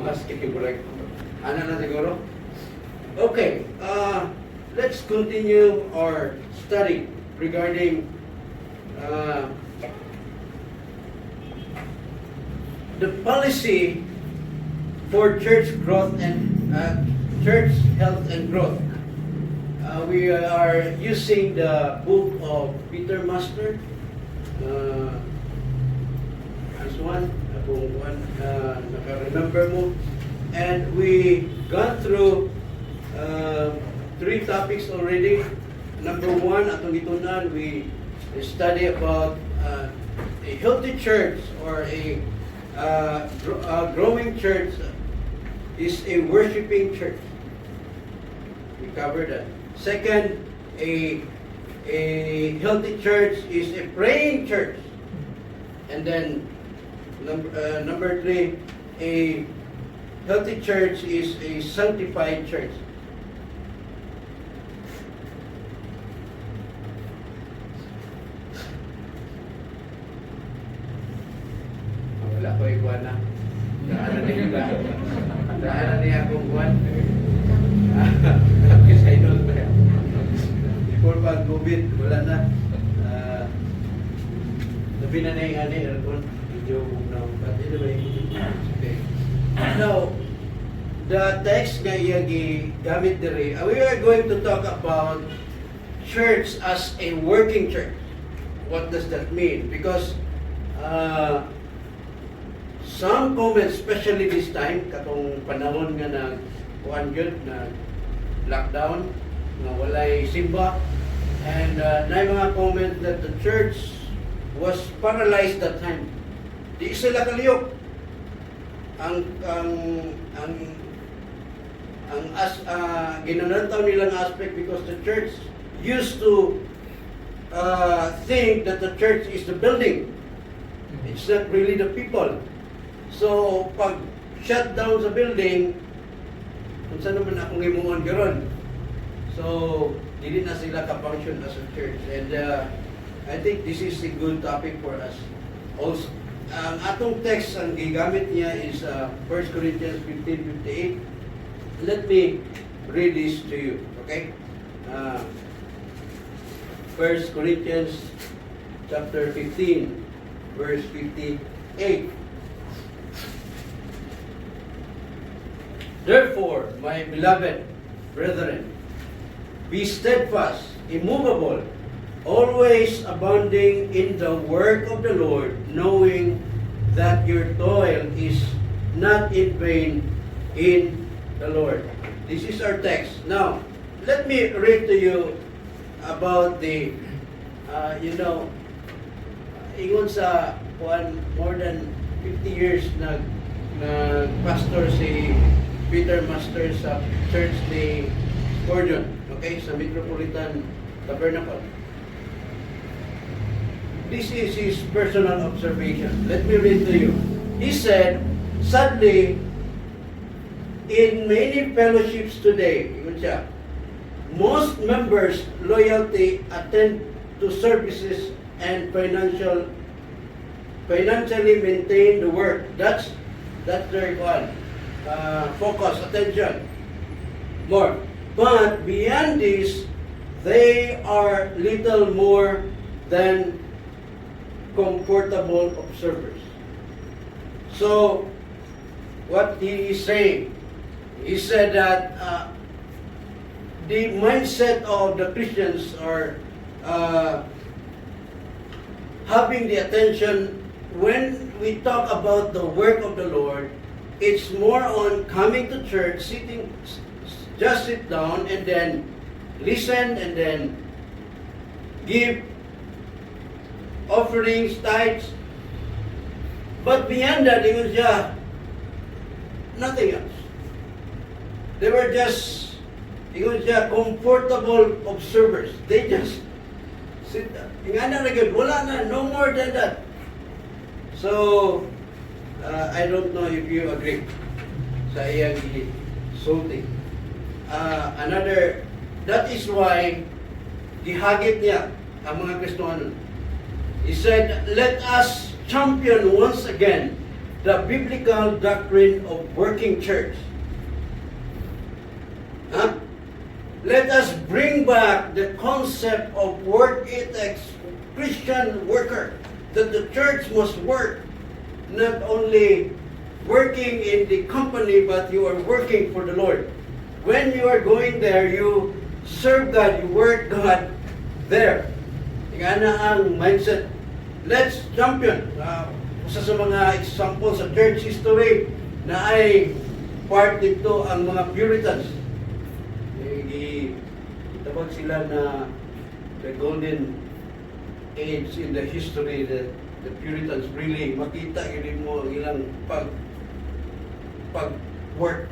Masking correct. Ano na siguro? Okay, let's continue our study regarding the policy for church growth and church health and growth. We are using the book of Peter Master, as one, naka-remember mo. And we gone through 3 topics already. Number 1, atong gitunan, we study about a healthy church or a growing church is a worshiping church. We covered that. Second, a healthy church is a praying church. And then number 3, a healthy church is a sanctified church. Wala ko ikuan na. Daanan niya akong kuan. Kasi I don't know. Before pag COVID, wala na. Labi na yung aircon. Medyo now. But anyway, okay. Now, the text nga iya gamit diri, we are going to talk about church as a working church. What does that mean? Because some comments, especially this time, katong panahon nga na kuan gyud na lockdown, na walay simba, and na mga comment that the church was paralyzed that time. Di sila kaliyok. Ginanantaw nilang aspect because the church used to think that the church is the building. It's not really the people. So, pag shut down sa building, kung saan naman akong imungon garon. So, hindi na sila ka-function as a church. And I think this is a good topic for us. Also, ang atong text, ang gigamit niya is 1 Corinthians 15:58. Let me read this to you, okay? 1 Corinthians chapter 15, verse 58. Therefore, my beloved brethren, be steadfast, immovable, always abounding in the work of the Lord, knowing that your toil is not in vain in the Lord. This is our text. Now, let me read to you about the, ingon sa more than 50 years pastor si Peter Master sa church ni Spurgeon, okay, sa Metropolitan Tabernacle. This is his personal observation. Let me read to you. He said, sadly, in many fellowships today, most members' loyalty attend to services and financially maintain the work. That's their focus, attention. More. But beyond this, they are little more than comfortable observers. So, what he is saying, he said that the mindset of the Christians are having the attention when we talk about the work of the Lord. It's more on coming to church, just sit down and then listen and then give offerings, tithes. But beyond that, it was just nothing else. They were just comfortable observers. They just sit down. Wala na, no more than that. So, I don't know if you agree sa iyang sulti. That is why gihagit niya ang mga Kristiyano. He said, let us champion once again the biblical doctrine of working church. Huh? Let us bring back the concept of work ethics, Christian worker, that the church must work, not only working in the company, but you are working for the Lord. When you are going there, you serve God, you work God there. Nga na ang mindset. Let's champion. Isa sa mga example sa church history na ay part dito ang mga Puritans. Tawag sila na the golden age in the history, the Puritans really makita yun mo ilang pag-work.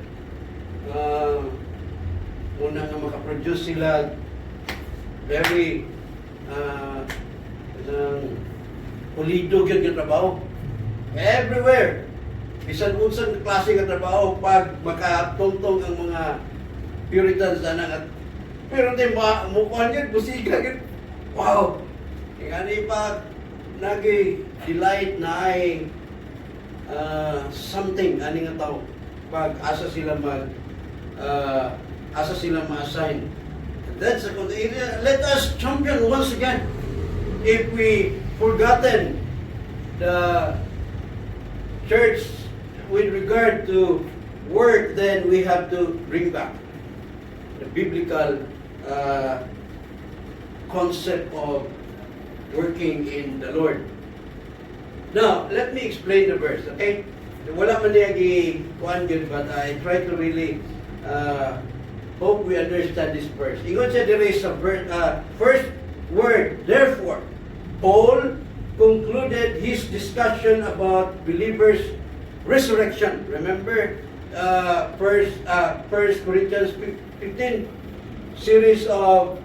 Una nga makaproduce sila very pulido yun yung trabaho. Everywhere. Bisan unsang klase ng trabaho pag makatungtong ang mga Puritans na pero di mukhaan yun, busiga yun. Wow! Kaya pa nag-delight na ay something, ani nga tao. Pag asa sila ma-assign. That's a good idea. Let us champion once again. If we forgotten the church with regard to work, then we have to bring back the biblical concept of working in the Lord. Now, let me explain the verse, okay? Wala man niya gi-kuan yun, but I try to really hope we understand this verse. Ingon siya there is a first word, therefore. Paul concluded his discussion about believers' resurrection. Remember, First Corinthians 15 series of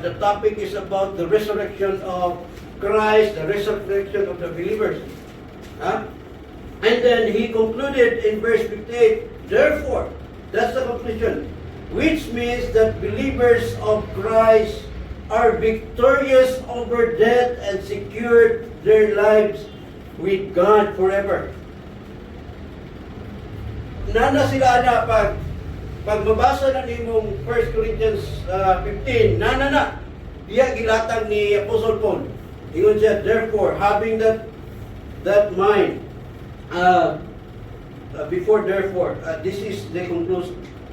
the topic is about the resurrection of Christ, the resurrection of the believers. And then he concluded in verse 58, therefore, that's the conclusion, which means that believers of Christ are victorious over death and secured their lives with God forever. Nana sila na pag mabasa na nimong 1 Corinthians 15, na iya gilatag ni Apostle Paul. Ingon siya, therefore, having that mind, before therefore, this is the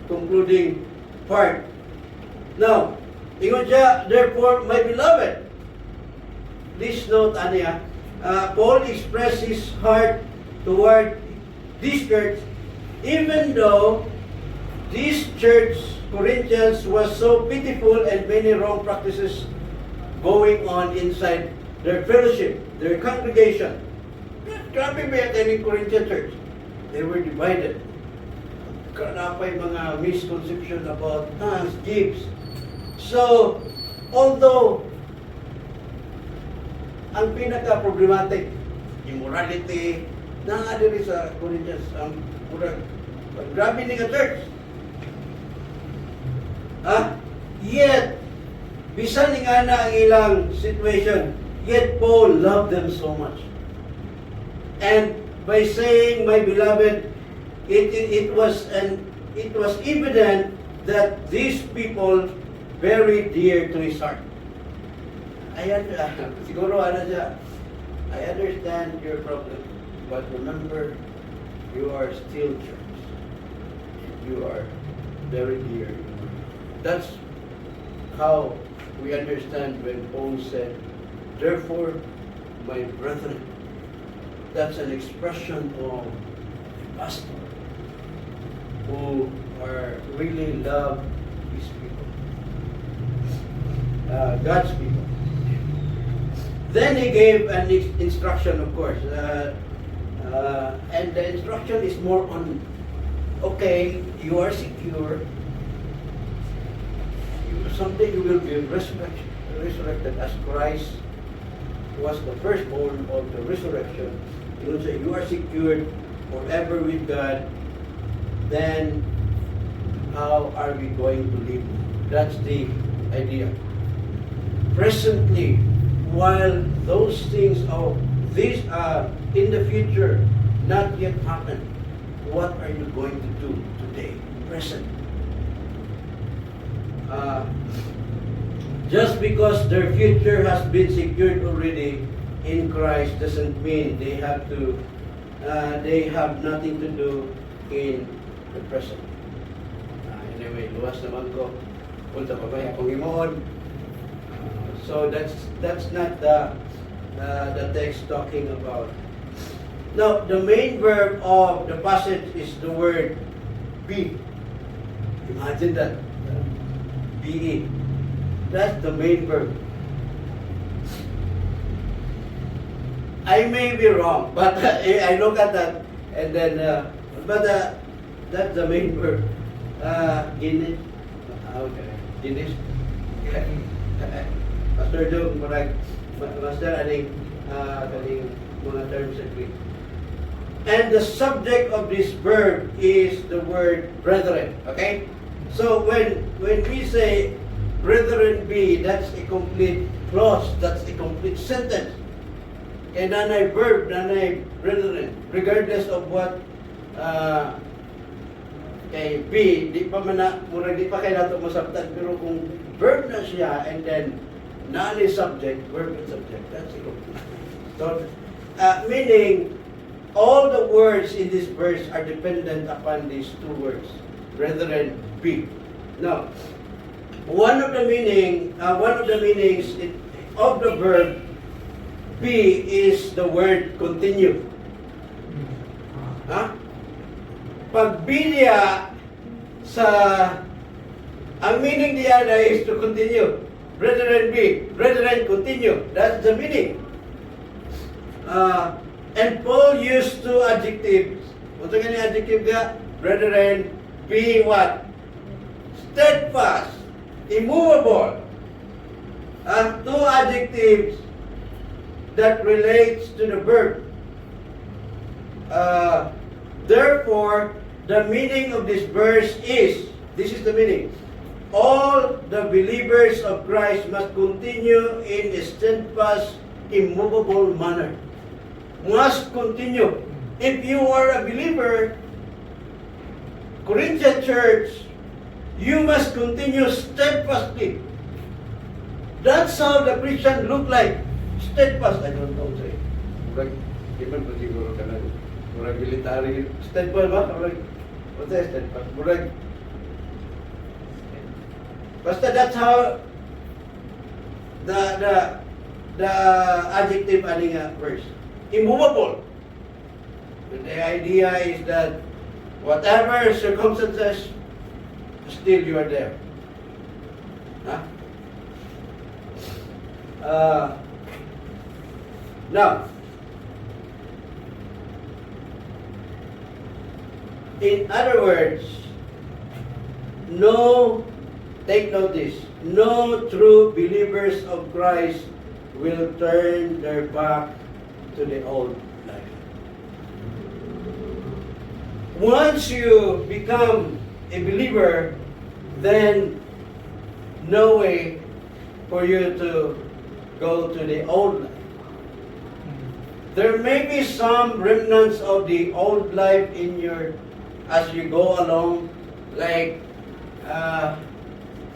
concluding part. Now, ingon siya, therefore, my beloved, please note, Paul expressed his heart toward this church, even though this church, Corinthians, was so pitiful and many wrong practices going on inside their fellowship, their congregation. Grabe ba yung Corinthian church? They were divided. Kanapay mga misconception about gifts. So, although ang pinaka-problematic, immorality, diri sa Corinthians, ang grabe ni ka church. Yet, bisan nga na ang ilang situation, yet Paul loved them so much. And by saying, my beloved, it was evident that these people very dear to his heart. Siguro siya, I understand your problem, but remember, you are still church. You are very dear. That's how we understand when Paul said, therefore, my brethren. That's an expression of pastor who are really love his people, God's people. Then he gave an instruction, of course, and the instruction is more on, okay, you are secure. Someday you will be resurrected as Christ was the firstborn of the resurrection. You will say you are secured forever with God. Then how are we going to live? That's the idea. Presently, while those things of these in the future not yet happened. What are you going to do today? Present. Just because their future has been secured already in Christ doesn't mean they have nothing to do in the present. Anyway, luwas naman ko. Punta pa ba akong imoon? So that's not the text talking about. Now, the main verb of the passage is the word be. Imagine that. Be. That's the main verb. I may be wrong, but I look at that and then, that's the main verb. Ginis. Okay. Ginis. Pastor Joe, Master, aning mga terms sa Greek. And the subject of this verb is the word brethren. Okay? So when we say brethren be, that's a complete clause, that's a complete sentence. Kaya nanay verb, nanay brethren, regardless of what kay be, di pa kayo nato masabtan, pero kung verb na siya and then nanay subject, verb and subject, that's a complete. So, meaning, all the words in this verse are dependent upon these two words, brethren, be. Now, one of the meanings of the verb be is the word continue. Pag be niya ang meaning niya is to continue. Brethren be, brethren continue. That's the meaning. And Paul used two adjectives. What's the adjective there? Brethren, be what? Steadfast, immovable. Two adjectives that relates to the verb. Therefore, the meaning of this verse is, this is the meaning, all the believers of Christ must continue in a steadfast, immovable manner. Must continue. If you are a believer, Corinthian church, you must continue steadfastly. That's how the Christian look like. Steadfast, I don't know, say. Murag, iman pa siguro ka lang. Murag military. Steadfast ba? Murag, what's that steadfast? Murag. Basta that's how the adjective aning verse. Immovable. But the idea is that whatever circumstances, still you are there. Now, in other words, take notice, no true believers of Christ will turn their back to the old life. Once you become a believer, then no way for you to go to the old life. There may be some remnants of the old life in as you go along, like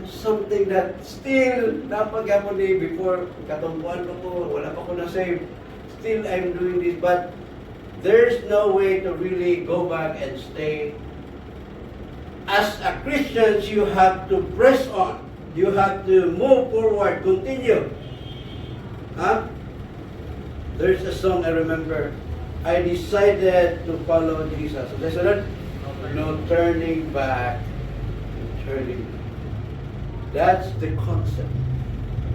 something that still napagamo ni before katumpuan ko, wala pa ko na save. Still I'm doing this, but there's no way to really go back and stay. As a Christian, you have to press on. You have to move forward, continue. There's a song I remember. I decided to follow Jesus. Listen, no turning back. Turning. That's the concept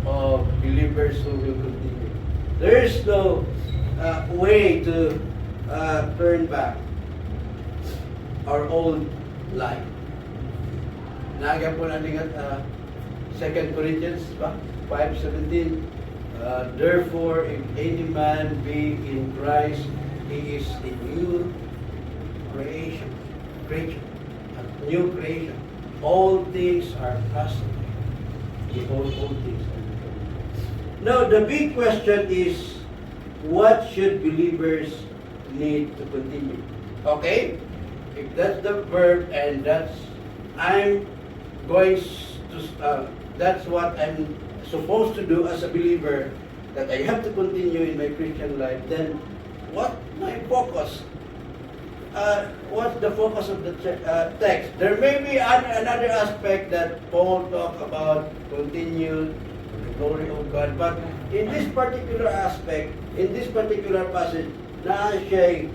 of believers who will continue. There is no way to turn back our old life. Naga po natin at 2 Corinthians 5:17. Therefore, if any man be in Christ, he is a new creation. A new creation. All things are passed away. Behold, all things are become new. Now, the big question is, what should believers need to continue. Okay? If that's the verb and I'm going that's what I'm supposed to do as a believer, that I have to continue in my Christian life, then what my focus? What's the focus of the text? There may be another aspect that Paul talked about, continue the glory of God, but in this particular aspect, in this particular passage, na siya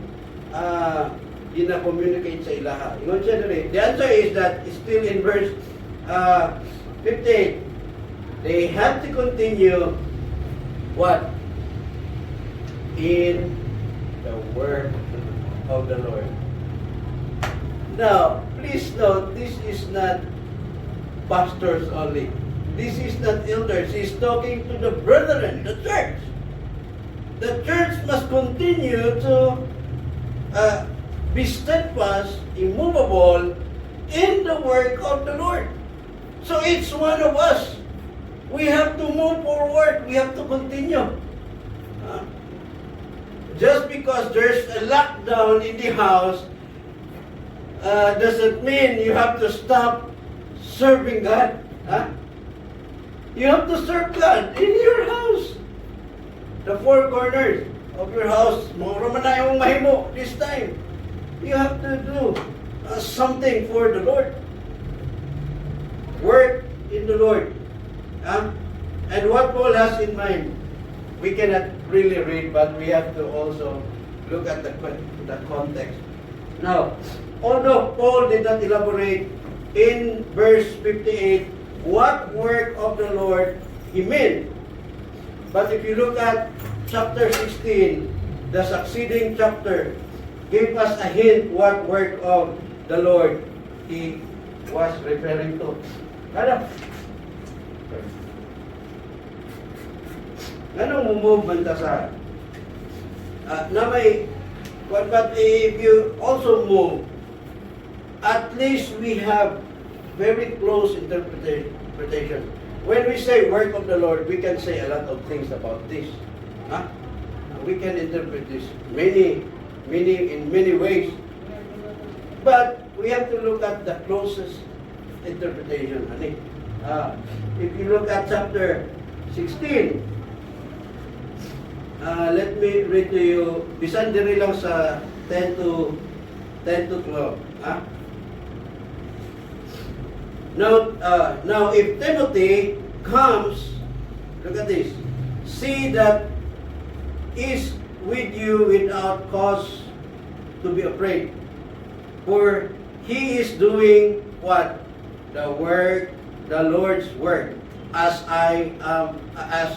communicate sa ilaha. The answer is that it's still in verse 58. They have to continue what? In the word of the Lord. Now, please note, this is not pastors only. This is not elders. He's talking to the brethren, the church. The church must continue to be steadfast, immovable in the work of the Lord. So each one of us, we have to move forward. We have to continue. Just because there's a lockdown in the house doesn't mean you have to stop serving God. You have to serve God in your house. The four corners of your house, mura man na yung mahimo this time. You have to do something for the Lord. Work in the Lord. And what Paul has in mind, we cannot really read, but we have to also look at the context. Now, although Paul did not elaborate in verse 58 what work of the Lord he meant, but if you look at chapter 16, the succeeding chapter gave us a hint what work of the Lord he was referring to. Anong move man ta sa na may but if you also move, at least we have very close interpretation. When we say work of the Lord, we can say a lot of things about this. We can interpret this in many ways. But we have to look at the closest interpretation. If you look at chapter 16, let me read to you, bisan diri lang sa 10 to 12. Now, if Timothy comes, look at this, see that is with you without cause to be afraid, for he is doing what? The work, the Lord's work, as I am, as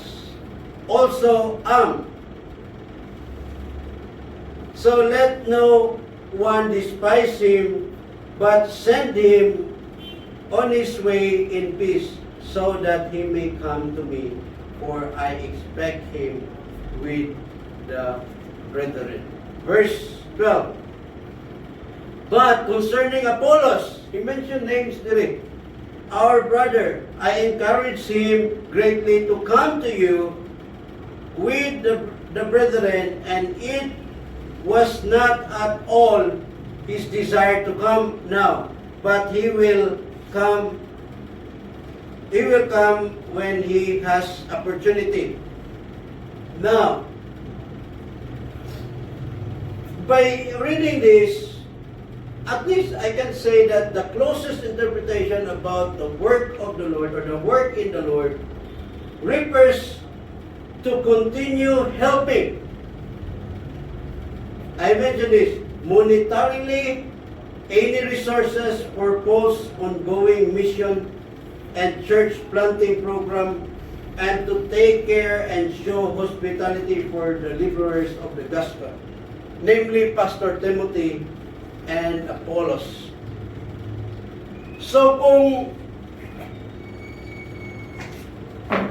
also am. So let no one despise him, but send him on his way in peace, so that he may come to me, for I expect him with the brethren. Verse 12. But concerning Apollos, he mentioned names there. Our brother, I encourage him greatly to come to you with the brethren, and it was not at all his desire to come now, but he will come when he has opportunity. Now, by reading this, at least I can say that the closest interpretation about the work of the Lord, or the work in the Lord, refers to continue helping. I mentioned this, monetarily, any resources for Paul's ongoing mission and church planting program, and to take care and show hospitality for the laborers of the gospel, namely Pastor Timothy and Apollos. So kung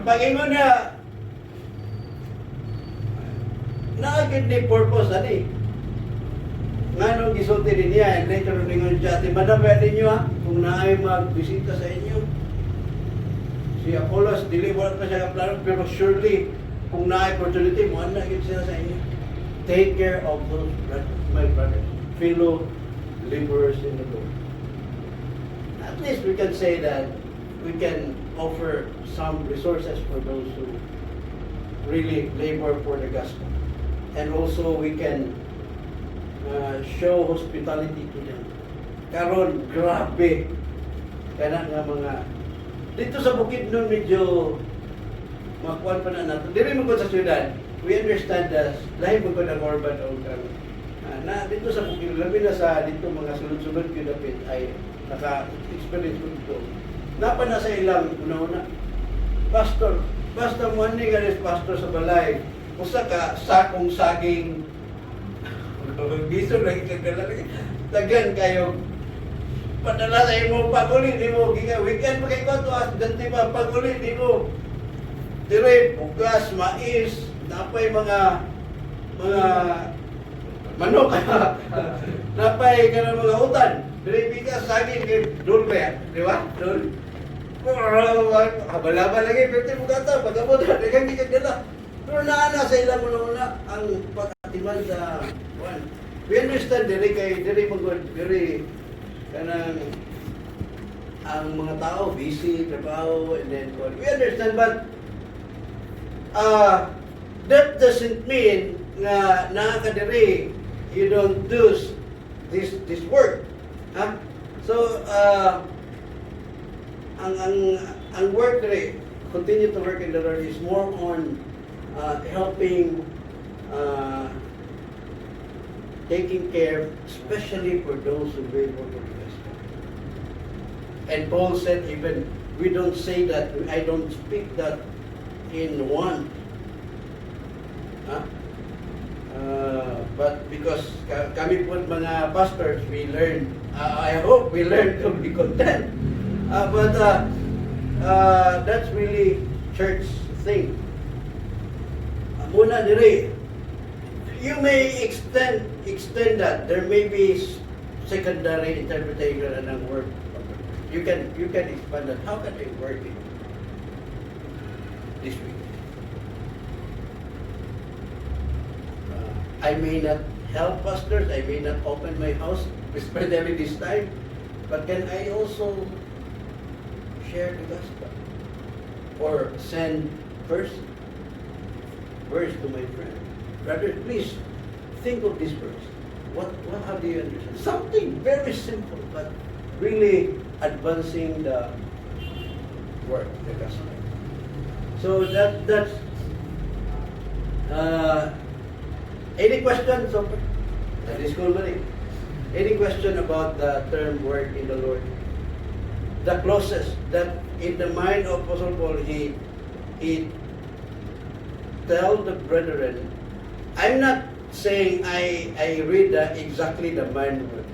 pag-ingon na naagid ni purpose ani nga nung gisulti din niya, and later ningon siya, madamay ninyo kung naay magbisita sa inyo. Si Apollos, dili wala pa siya plano, pero surely kung naay opportunity mo, anagid siya sa inyo. take care of those brothers, my brothers, fellow laborers in the Lord. At least we can say that we can offer some resources for those who really labor for the gospel. And also we can show hospitality to them. Karon, grabe. Kaya nga mga, dito sa bukid nun medyo makuhan pa na natin. Diri mo sa syudad, we understand that lahi mo ko ng urban o na dito sa bukid, labi na sa dito mga sulod-sulod yung dapit ay naka-experience ko dito. Napa na sa ilang una-una, pastor, basta mo ni ganis pastor sa balay, usa ka sakong saging, biso lagi kagdala lagi, tagan kayo, padala sa imo pag-uli, di mo, weekend pa kayo to, ganti pa pag-uli, di mo, dire, bugas, mais, napay mga manok, napay ka ng mga utan, dire bigas, saging, doon ba yan, di ba? Doon. Habal-habal lagi, pero mo kata, pag-abot, dagang di kagdala. Pero naana sa ilang una ang pag-atiman sa one. We understand, diri magod, diri, kanang ang mga tao, busy, trabaho, and then, we understand, but that doesn't mean na nakakadiri, you don't do this work. Huh? So, ang work diri, continue to work in the Lord is more on helping, taking care, especially for those who labor for the gospel. And Paul said, even we don't say that, I don't speak that in one. Huh? But because kami po mga pastors, we learn, I hope we learn to be content. But that's really church thing. Muna diri, you may extend that. There may be secondary interpretation ng word. You can expand that. How can I work it this week? I may not help pastors. I may not open my house especially this time. But can I also share the gospel or send verse to my friend? Brother, please think of this verse. How do you understand? Something very simple, but really advancing the work, the gospel. So that's any questions of Sunday school money? Any question about the term work in the Lord? The closest that in the mind of Apostle Paul, he tell the brethren, I'm not saying I read exactly the mind word.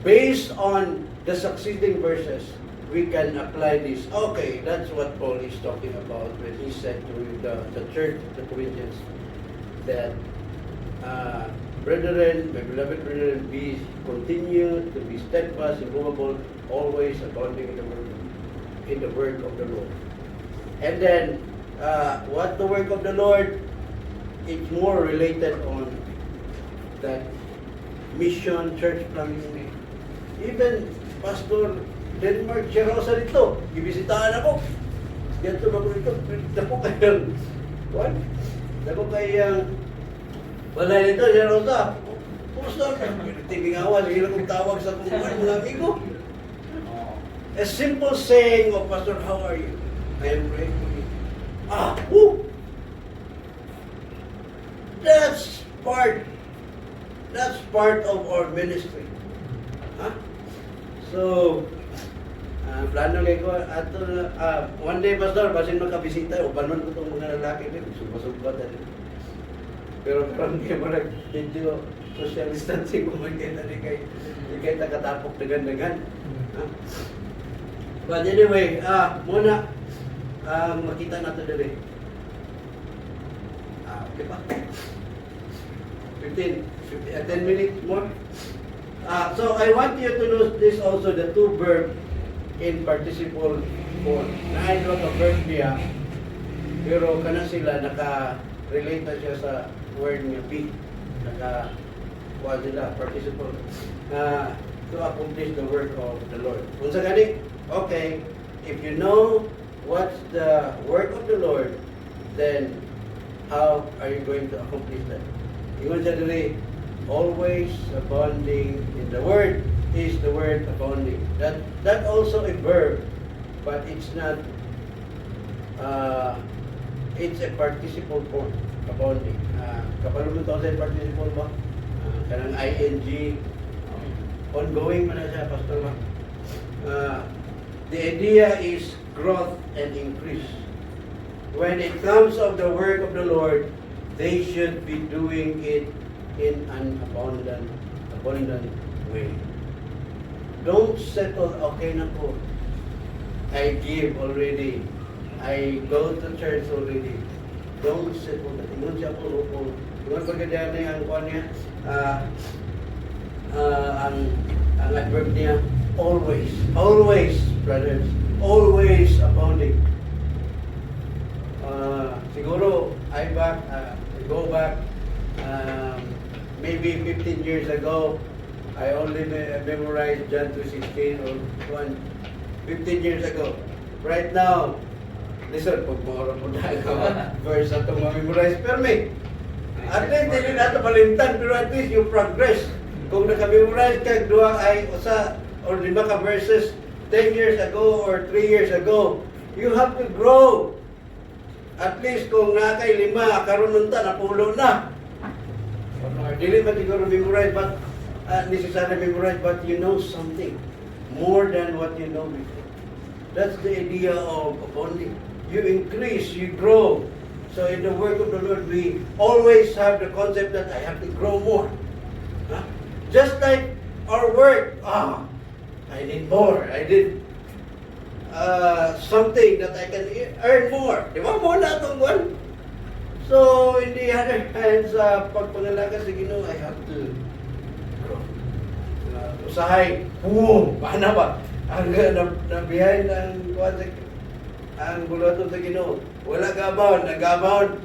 Based on the succeeding verses, we can apply this. Okay, that's what Paul is talking about when he said to the church, the Corinthians, that brethren, my beloved brethren, continue to be steadfast, immovable, always abounding in the work of the Lord. And then, what the work of the Lord? It's more related on that mission, church planting. Even Pastor Denmark Cherosa dito, ibisitahan ako. Ganito ba ko dito? Dako kayang, what? Dako kayang, wala nito, Cherosa. Puso, tibingawan, hindi na kong tawag sa mga amigo. A simple saying of Pastor, how are you? I am praying for you. Woo! That's part of our ministry. Huh? So, plano kayo ko, one day, Pastor, basin makabisita, upanon ko itong mga lalaki din, sumbasubat din. Pero parang kayo medyo social distancing, kung hindi kayo nakatapok dagan-dagan. But anyway, muna, makita natin dali. Okay pa? 10 minutes more. So I want you to notice this also, the two verbs in participle form. Naayos ka verb niya, pero kana sila naka-relate na siya sa word niya be. kuha sila, participle, to accomplish the work of the Lord. Kung sa gani, okay, if you know what's the work of the Lord, then how are you going to accomplish that? Ingon siya dili, always abounding in the word is the word abounding. That also a verb, but it's not. It's a participle form, abounding. Kapag mo ito sa participle ba? Kanang ing, ongoing man na siya, pastor ba? The idea is growth and increase. When it comes of the work of the Lord, they should be doing it in an abundant way. Don't settle, okay na po. I give already. I go to church already. Don't settle that. Ingon siya po. Ingon pagkadaan niya ang kuha niya. Ang adverb niya, always, brothers, always abounding. Siguro, I go back, maybe 15 years ago, I only memorized John 2:16 or 15 years ago. Right now, listen, pag maura po na verse na itong memorize, pero at least hindi natin malimtan, pero at least you progress. Kung naka-memorize ka, duha ay usa or 5 ka verses 10 years ago or 3 years ago, you have to grow. At least kung nakay 5, karon nun ta, napulo na. Dili man siguro memorize, but necessarily memorize, but you know something more than what you know before. That's the idea of abounding. You increase, you grow. So in the work of the Lord, we always have the concept that I have to grow more. Huh? Just like our work, I need more. I did something that I can earn more. Di ba mo na itong one? So, in the other hand, sa pagpangalaga sa Ginoo, I have to grow. Usahay, paano ba? Ang behind ang bulaton sa Ginoo. Wala gabaon, nagabaon.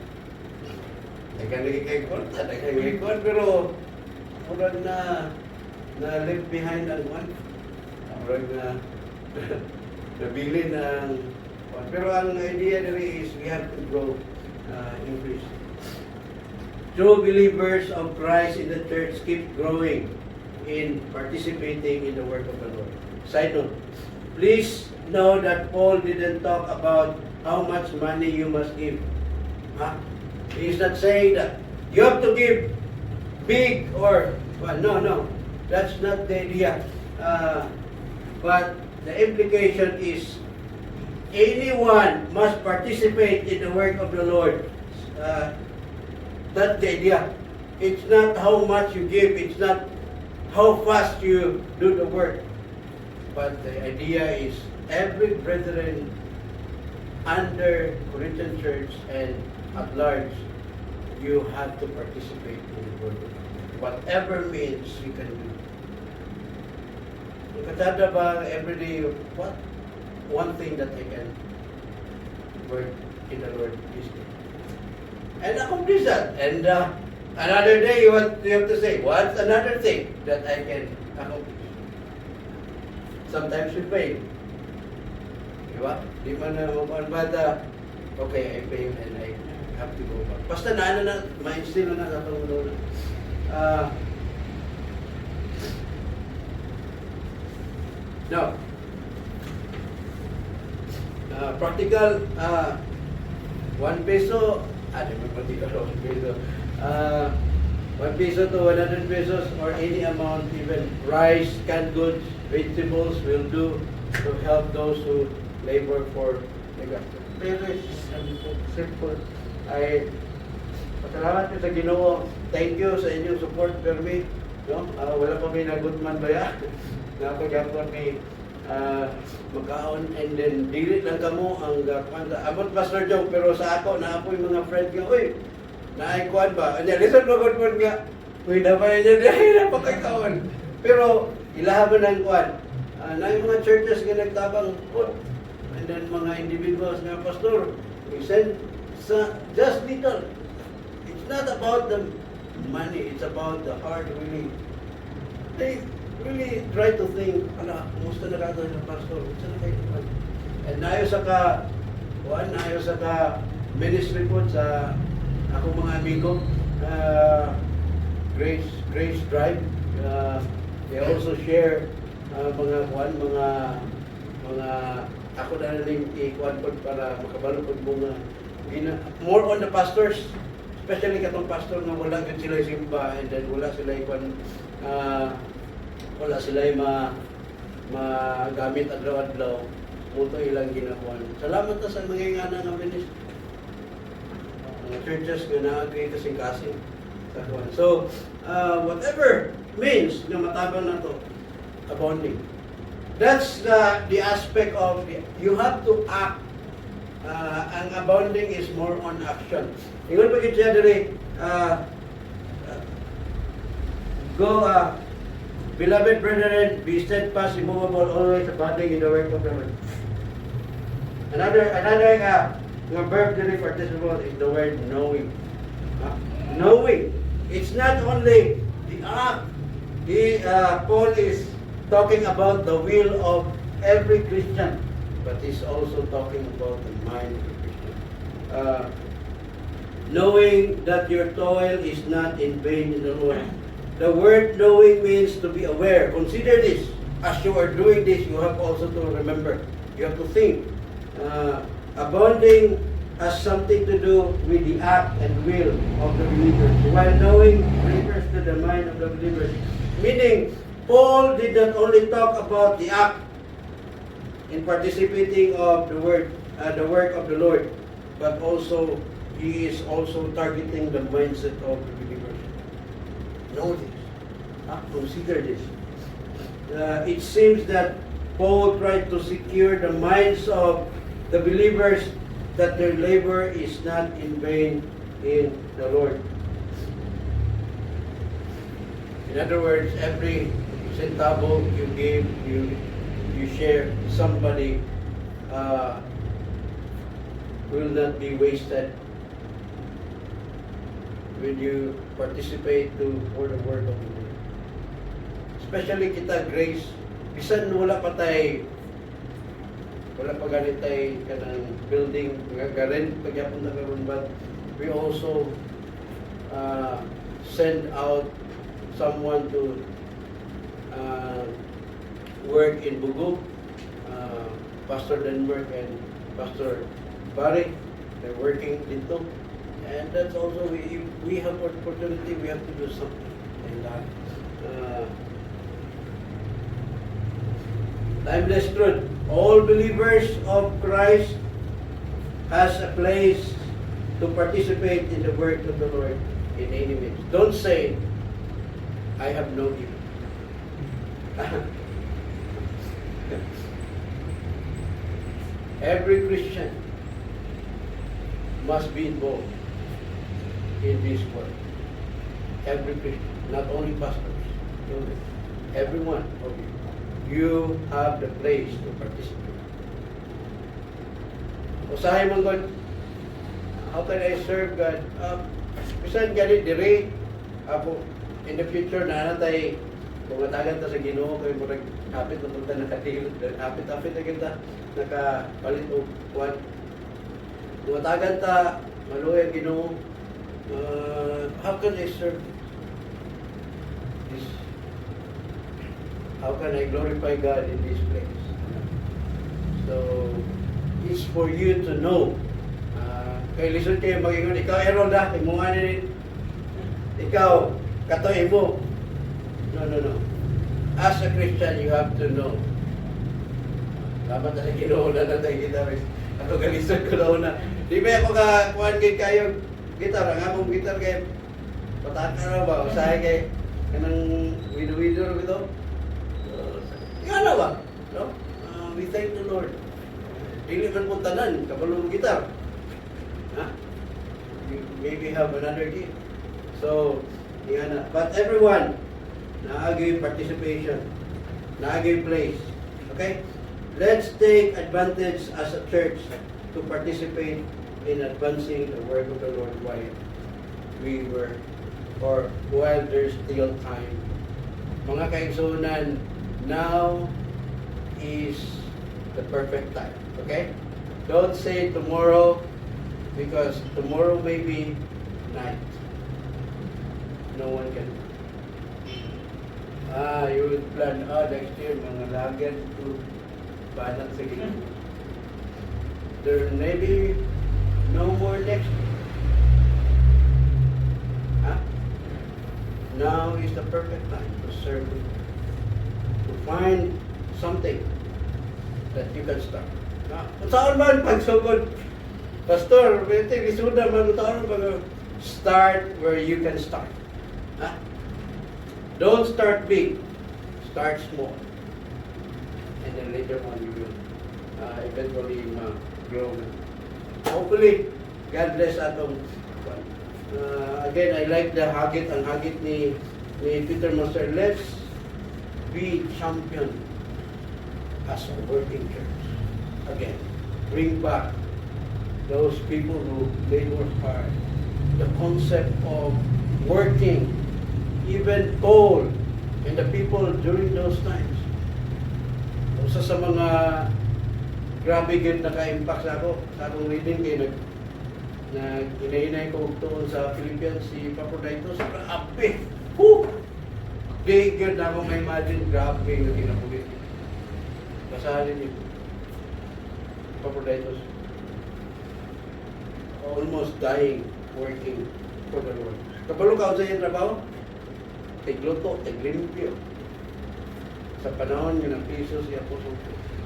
Ay ka lagi kay konta, nagkagikon, pero murag na left behind ang one. Murag na nabili ng one. Pero ang idea nila is we have to grow, increase. True believers of Christ in the church keep growing in participating in the work of the Lord. Side note, please know that Paul didn't talk about how much money you must give. He's not saying that you have to give big or, well, no. That's not the idea. But the implication is anyone must participate in the work of the Lord. That's the idea. It's not how much you give. It's not how fast you do the work. But the idea is every brethren under Corinthian church and at large, you have to participate in the work. Whatever means you can do. Katada ba everyday, what? One thing that I can work in the Lord this day. And accomplish that. And another day you have to say, what's another thing that I can accomplish? Sometimes we fail. Diba? Di man na bata, okay, I fail and I have to go back. Basta na ma-instill na katong doon. Now, practical, 1 peso, di ba practical 1 peso? 1 peso to 100 pesos or any amount, even rice, canned goods, vegetables will do to help those who labor for the gospel. Very simple. I pasalamat ko sa Ginoo. Thank you sa inyong support for me. No? Wala pa may nagutman ba ya? Napagapon may magkaon and then dili lang kamo ang gapanta. Amot Pastor Joe, pero sa ako naapoy mga friend ko, uy, naikuan ba? Anya, listen mo good nga. Uy, damay niya dahil na pagkakaon. Pero ilahaban ng kuan. Na yung mga churches nga nagtabang food. And then mga individuals nga, Pastor, we send just little. It's not about the money. It's about the heart, really. They really try to think, kumusta na kato ng pastor? Kumusta na kayo? And nayo sa ka ministry po sa akong mga amigo, Grace Drive. They also share mga ako na rin ikuan po para makabalo po mga more on the pastors, especially katong pastor nga wala gud sila simba, and then wala sila ikuan wala sila magamit adlaw-adlaw, muto ilang ginakuan. Salamat na sa mga ingana nga ministry, mga churches nga naagay kasing-kasing sa kuan. So whatever means nga matabang na to, abounding. That's the aspect of you have to act. Ang abounding is more on action. Ingon pa kita diri, beloved brethren, be steadfast, immovable, always abounding in the work of the Lord. Another verb diri participle is the word knowing. Knowing. It's not only the act. Paul is talking about the will of every Christian, but he's also talking about the mind of the Christian. Knowing that your toil is not in vain in the Lord. The word knowing means to be aware. Consider this. As you are doing this, you have also to remember. You have to think. Abounding has something to do with the act and will of the believers, while knowing refers to the mind of the believers. Meaning, Paul did not only talk about the act in participating of the work of the Lord, but also he is also targeting the mindset of the believers. Know this. Consider this. It seems that Paul tried to secure the minds of the believers that their labor is not in vain in the Lord. In other words, every centavo you give, you share, somebody will not be wasted when you participate for the word of the Lord. Especially kita, Grace, bisan wala pa ganit tayo kanang building, garin, pagyapon na karon, but we also send out someone to work in Bugog, Pastor Denberg and Pastor Barry, they're working dito. And that's also, we have opportunity, we have to do something in that. Timeless truth. All believers of Christ has a place to participate in the work of the Lord in any means. Don't say, I have no gift. Every Christian must be involved in this work. Every Christian, not only pastors. Every one of you. You have the place to participate. Usahay mong God, how can I serve God? Bisan ganit diri, ako, in the future, naanatay, kumatagan ta sa Ginoo, kaya murag hapit na punta nakatilot, hapit na kita, nakapalit o kuwan. Kumatagan ta, maluhay ang Ginoo, how can I serve this? How can I glorify God in this place? So, it's for you to know. Kaya listen kayo, mag-ingon, ikaw Aaron na, imungan rin. Ikaw, katoy mo. No. As a Christian, you have to know. Dapat na sa Ginoo na tayo gitarist. Ako galisod ko na una. Di ba ako kuhan kayo gitar, ang among gitar kayo, pataka na ba? Usahay kayo, kanang wido-wido rin ito. Yan na ba? No? We thank the Lord. Dili man po tanan, kapalong gitar. You maybe have another gift. So, yan na. But everyone, naagay participation, naagay place. Okay? Let's take advantage as a church to participate in advancing the work of the Lord while we were or while there's still time. Mga kaigsunan, now is the perfect time. Okay? Don't say tomorrow, because tomorrow may be night. No one can. You would plan, next year, mga lagyan to banat sa gilid. There may be no more next year. Huh? Now is the perfect time to serve Him, to find something that you can start. Saan man pagsugod? Pastor, pwede isuda man saan man start where you can start. Huh? Don't start big. Start small. And then later on you will eventually grow. Hopefully, God bless atong. Again, I like the hagit. Ang hagit ni Peter Master. Let's be champion as a working church. Again, bring back those people who labor hard. The concept of working, even Paul and the people during those times. Isa sa mga grabe yun naka-impact sa ako, sa akong reading kayo na inainay ko tuon sa Philippians, si Epaphroditus, grabe! Woo! Di yun na akong imagine, grabe yung kinabulit. Basahin niyo. Epaphroditus, almost dying, working for the Lord. Kapalo ka sa iyong trabaho, tigluto, tiglimpyo. Sa panahon yun ang piso siya po.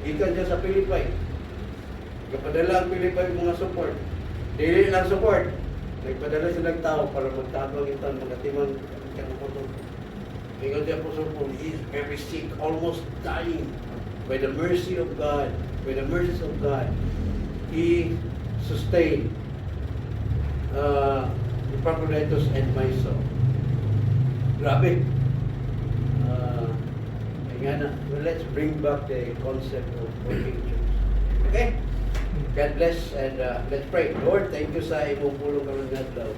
Ikan siya sa Pilipay. Kapadala ang Pilipay mga support. Dili lang support. Nagpadala siya ng tao para magtabang ito ang magatimang kanapoto. Ikan siya po support. He is very sick, almost dying. By the mercy of God, by the mercies of God, He sustained Epaphroditus and myself. Grabe. Well, let's bring back the concept of working church. Okay? God bless and let's pray. Lord, thank you sa imong pulong karon nga daw.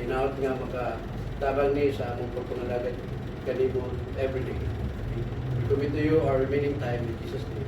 Hinaot nga makatabang ni sa among pagpangalagat kanimo every day. We commit to you our remaining time in Jesus' name.